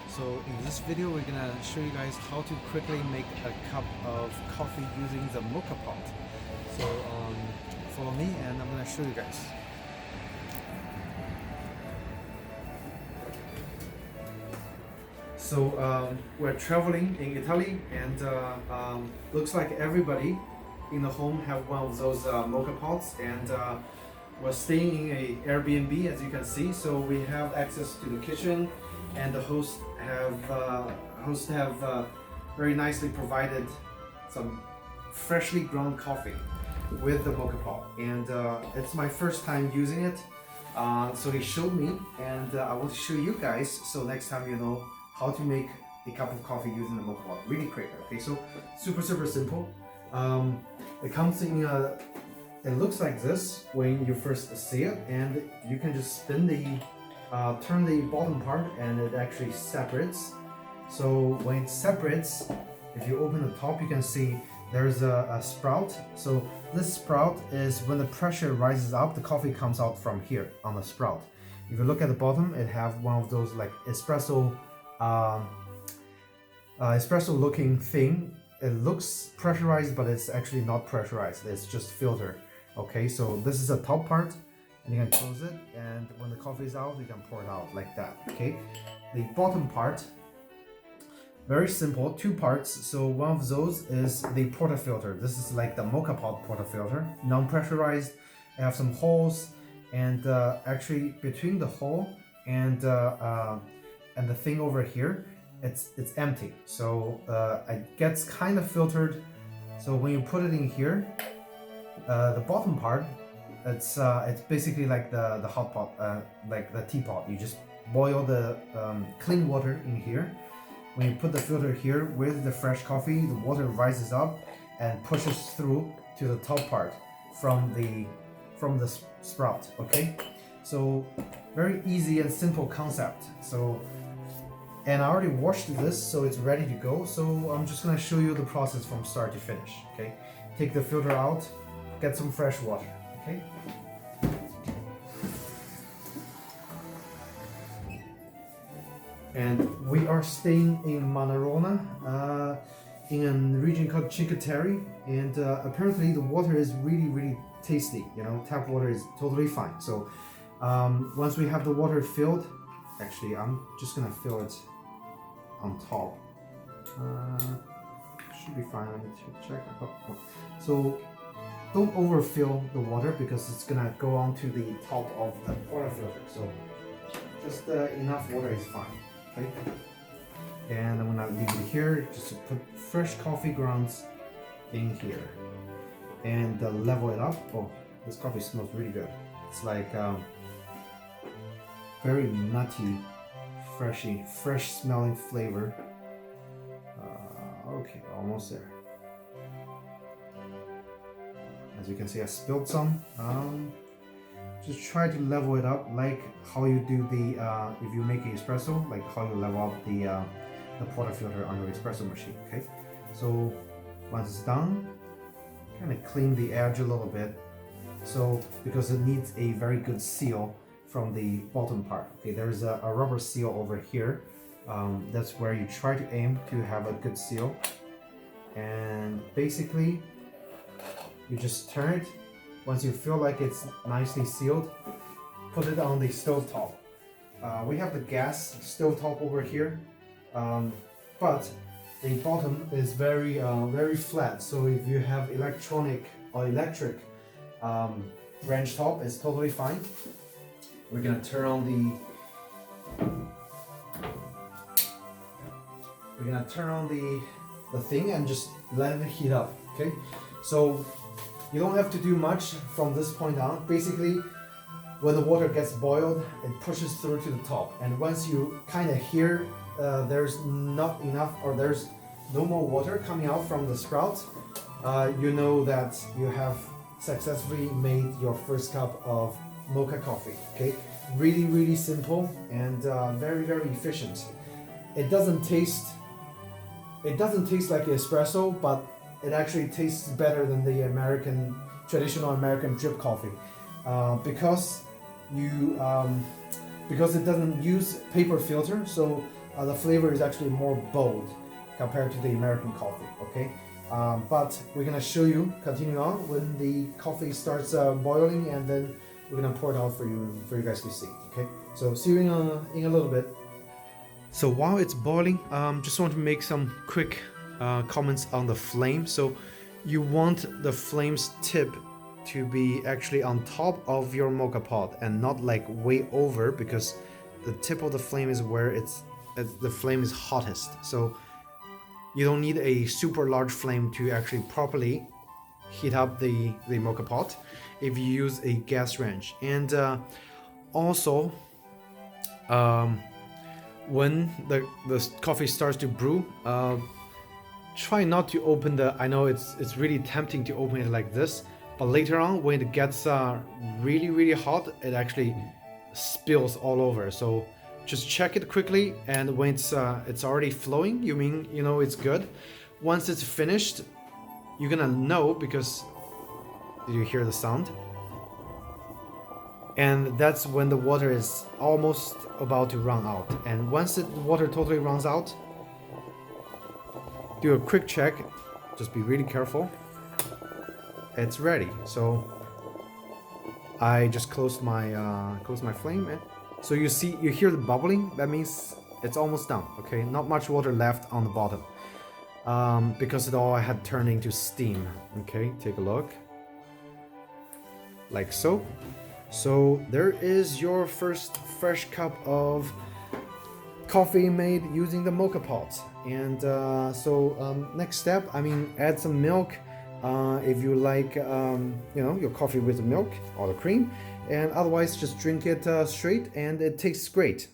So in this video we're gonna show you guys how to quickly make a cup of coffee using the Moka Pot. So follow me and I'm gonna show you guys. So we're traveling in Italy and looks like everybody in the home have one of those Moka Pots, and we're staying in a Airbnb, as you can see, so we have access to the kitchen, and the host have very nicely provided some freshly ground coffee with the Moka Pot, and it's my first time using it. So he showed me, and I want to show you guys, so next time you know how to make a cup of coffee using the Moka Pot really quick. Okay, so super simple. It comes in it looks like this when you first see it, and you can just spin turn the bottom part and it actually separates. So when it separates, if you open the top, you can see there's a sprout. So this sprout is when the pressure rises up, the coffee comes out from here on the sprout. If you look at the bottom, it have one of those like espresso looking thing. It looks pressurized, but it's actually not pressurized, it's just filter. Okay, so this is the top part, and you can close it, and when the coffee is out, you can pour it out like that. Okay, the bottom part, very simple, two parts. So one of those is the portafilter. This is like the Moka Pot portafilter, non-pressurized. I have some holes, and actually between the hole and the thing over here, it's empty. So it gets kind of filtered. So when you put it in here, the bottom part, it's basically like the hot pot, like the teapot. You just boil the clean water in here. When you put the filter here with the fresh coffee, the water rises up and pushes through to the top part from the sprout. Okay, so very easy and simple concept. So, and I already washed this, so it's ready to go. So I'm just gonna show you the process from start to finish. Okay, take the filter out, get some fresh water. Okay. And we are staying in Manarona, in a region called Cinque, and apparently the water is really tasty. You know, tap water is totally fine. So once we have the water filled, actually I'm just gonna fill it on top. Should be fine. Let me check. So don't overfill the water because it's gonna go onto the top of the portafilter. So just enough water is fine. Okay. And I'm gonna leave it here. Just put fresh coffee grounds in here and level it up. Oh, this coffee smells really good. It's like very nutty, fresh smelling flavor. Okay, almost there. As you can see, I spilled some. Just try to level it up like how you do the if you make an espresso, like how you level up the portafilter on your espresso machine. Okay, so once it's done, kind of clean the edge a little bit. So because it needs a very good seal from the bottom part. Okay, there's a rubber seal over here. That's where you try to aim to have a good seal. And basically, you just turn it. Once you feel like it's nicely sealed, put it on the stove top. We have the gas stove top over here, but the bottom is very flat. So if you have electronic or electric range top, it's totally fine. We're gonna turn on the thing and just let it heat up. Okay, so you don't have to do much from this point on. Basically, when the water gets boiled, it pushes through to the top. And once you kind of hear there's not enough, or there's no more water coming out from the sprout, you know that you have successfully made your first cup of mocha coffee. Okay, really simple and very efficient. It doesn't taste like espresso, but it actually tastes better than the traditional American drip coffee, because you because it doesn't use paper filter, so the flavor is actually more bold compared to the American coffee. Okay, but we're gonna show you, continue on, when the coffee starts boiling, and then we're gonna pour it out for you guys to see. Okay, so see you in a little bit. So while it's boiling, just want to make some quick comments on the flame. So you want the flame's tip to be actually on top of your Moka pot and not like way over, because the tip of the flame is where the flame is hottest. So you don't need a super large flame to actually properly heat up the Moka pot if you use a gas range. And also when the coffee starts to brew, try not to open I know it's really tempting to open it like this, but later on when it gets really hot, it actually spills all over. So just check it quickly, and when it's already flowing, you know it's good. Once it's finished, you're gonna know, because did you hear the sound? And that's when the water is almost about to run out. And once the water totally runs out, do a quick check, just be really careful. It's ready. So I just closed my flame, and so you hear the bubbling. That means it's almost done. Okay, not much water left on the bottom, because it all had turned into steam. Okay, take a look, like so. So there is your first fresh cup of coffee made using the Moka pot. And next step, add some milk if you like, your coffee with the milk or the cream, and otherwise just drink it straight, and it tastes great.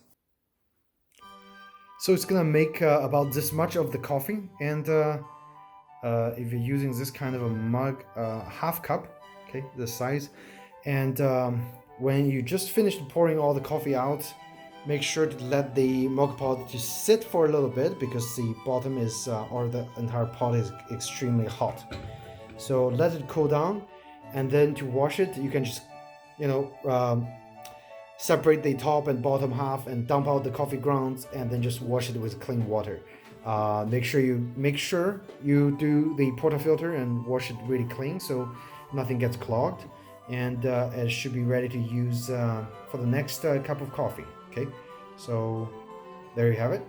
So it's gonna make about this much of the coffee, and if you're using this kind of a mug, half cup, okay, this size. And when you just finished pouring all the coffee out, make sure to let the Moka pot just sit for a little bit, because the bottom is or the entire pot is extremely hot. So let it cool down, and then to wash it, you can just separate the top and bottom half and dump out the coffee grounds, and then just wash it with clean water. Make sure you do the portafilter and wash it really clean, so nothing gets clogged. And it should be ready to use for the next cup of coffee. Okay, so there you have it.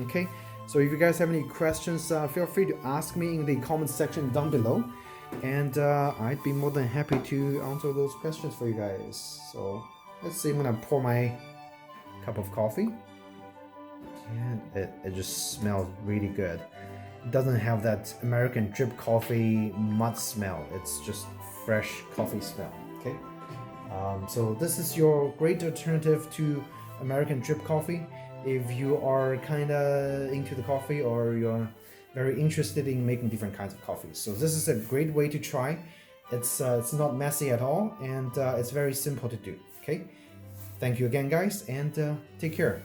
Okay, so if you guys have any questions, feel free to ask me in the comment section down below, and I'd be more than happy to answer those questions for you guys. So let's see, I'm gonna pour my cup of coffee, and it just smells really good. It doesn't have that American drip coffee mud smell. It's just fresh coffee smell. Okay, so this is your great alternative to American drip coffee if you are kind of into the coffee, or you're very interested in making different kinds of coffees. So this is a great way to try. It's not messy at all, and it's very simple to do. Okay, thank you again, guys, and take care.